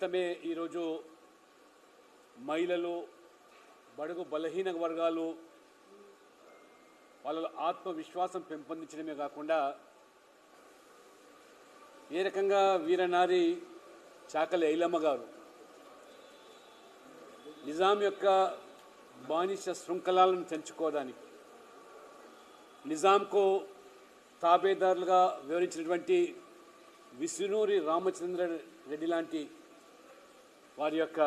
ఫలితమే ఈరోజు మహిళలు, బడుగు బలహీన వర్గాలు వాళ్ళ ఆత్మవిశ్వాసం పెంపొందించడమే కాకుండా ఏ రకంగా వీరనారి చాకలి ఐలమ్మ గారు నిజాం యొక్క బానిస శృంఖలాలను తెంచుకోవడానికి నిజాంకు తాబేదారులుగా వివరించినటువంటి విష్ణూరి రామచంద్ర రెడ్డి లాంటి వారి యొక్క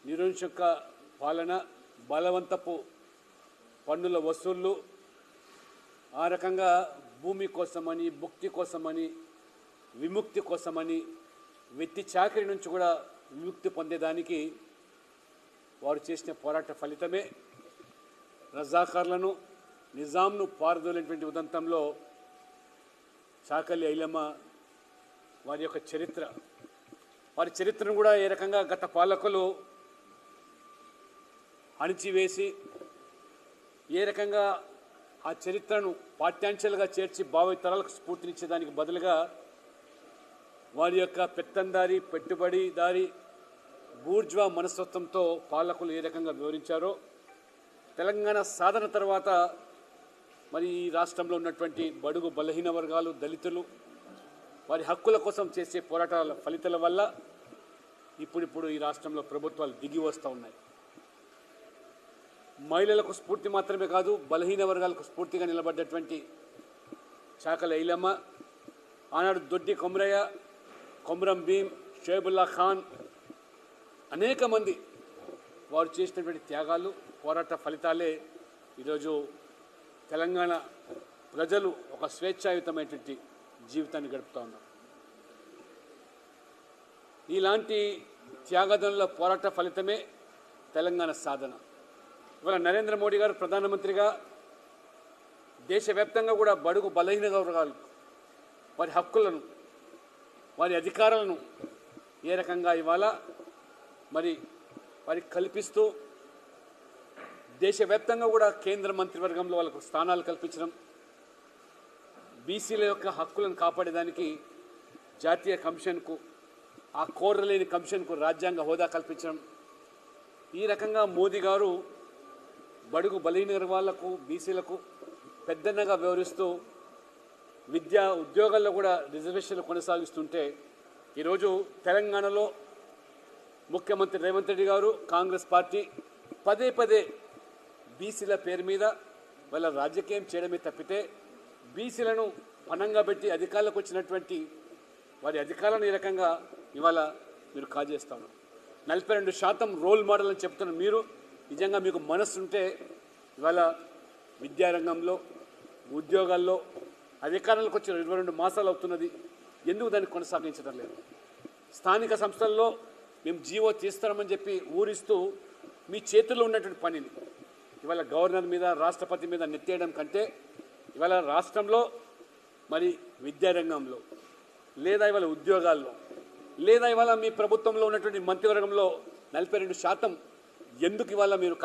నిరంకుశ పాలన, బలవంతపు పన్నుల వసూళ్ళు, ఆ రకంగా భూమి కోసమని, భుక్తి కోసమని, విముక్తి కోసమని, వెత్తి చాకరి నుంచి కూడా విముక్తి పొందేదానికి వారు చేసిన పోరాట ఫలితమే రజాకార్లను, నిజాంను పారదోలేటువంటి ఉదంతంలో చాకలి ఐలమ్మ వారి యొక్క చరిత్ర, వారి చరిత్రను కూడా ఏ రకంగా గత పాలకులు అణిచివేసి ఏ రకంగా ఆ చరిత్రను పాఠ్యాంశాలుగా చేర్చి భావితరాలకు స్ఫూర్తినిచ్చేదానికి బదులుగా వారి యొక్క పెత్తందారి, పెట్టుబడిదారి, బూర్జ్వా మనస్తత్వంతో పాలకులు ఏ రకంగా వివరించారో తెలంగాణ సాధన తర్వాత మరి ఈ రాష్ట్రంలో ఉన్నటువంటి బడుగు బలహీన వర్గాలు, దళితులు వారి హక్కుల కోసం చేసే పోరాటాల ఫలితాల వల్ల ఇప్పుడు ఈ రాష్ట్రంలో ప్రభుత్వాలు దిగి వస్తూ ఉన్నాయి. మహిళలకు స్ఫూర్తి మాత్రమే కాదు, బలహీన వర్గాలకు స్ఫూర్తిగా నిలబడ్డటువంటి చాకలి ఐలమ్మ, ఆనాడు దొడ్డి కొమరయ్య, కొమరం భీం, షోయబుల్లా ఖాన్ అనేక మంది వారు చేసినటువంటి త్యాగాలు, పోరాట ఫలితాలే ఈరోజు తెలంగాణ ప్రజలు ఒక స్వేచ్ఛాయుతమైనటువంటి జీవితాన్ని గడుపుతూ ఉన్నారు. ఇలాంటి త్యాగదనుల పోరాట ఫలితమే తెలంగాణ సాధన. ఇవాళ నరేంద్ర మోడీ గారు ప్రధానమంత్రిగా దేశవ్యాప్తంగా కూడా బడుగు బలహీన వర్గాలు వారి హక్కులను, వారి అధికారాలను ఏ రకంగా ఇవాళ మరి వారికి కల్పిస్తూ దేశవ్యాప్తంగా కూడా కేంద్ర మంత్రివర్గంలో వాళ్ళకు స్థానాలు కల్పించడం, బీసీల యొక్క హక్కులను కాపాడేదానికి జాతీయ కమిషన్కు, ఆ కోరలేని కమిషన్కు రాజ్యాంగ హోదా కల్పించడం, ఈ రకంగా మోదీ గారు బడుగు బలహీన వర్గాలకు, బీసీలకు పెద్దన్నగా వ్యవహరిస్తూ విద్యా ఉద్యోగాల్లో కూడా రిజర్వేషన్లు కొనసాగిస్తుంటే ఈరోజు తెలంగాణలో ముఖ్యమంత్రి రేవంత్ రెడ్డి గారు, కాంగ్రెస్ పార్టీ పదే పదే బీసీల పేరు మీద వాళ్ళ రాజకీయం చేయడమే తప్పితే బీసీలను పణంగా పెట్టి అధికారులకు వచ్చినటువంటి వారి అధికారాలను ఈ రకంగా ఇవాళ మీరు కాజేస్తాను. 42% రోల్ మోడల్ అని చెప్తున్న మీరు నిజంగా మీకు మనస్సు ఉంటే ఇవాళ విద్యారంగంలో, ఉద్యోగాల్లో అధికారాలకు వచ్చిన 22 మాసాలు అవుతున్నది, ఎందుకు దాన్ని కొనసాగించడం లేదు? స్థానిక సంస్థల్లో మేము జీవో తీస్తామని చెప్పి ఊరిస్తూ మీ చేతుల్లో ఉన్నటువంటి పనిని ఇవాళ గవర్నర్ మీద, రాష్ట్రపతి మీద నెత్తేయడం కంటే ఇవాళ రాష్ట్రంలో మరి విద్యారంగంలో లేదా ఇవాళ ఉద్యోగాల్లో లేదా ఇవాళ మీ ప్రభుత్వంలో ఉన్నటువంటి మంత్రివర్గంలో 42% ఎందుకు ఇవాళ మీరు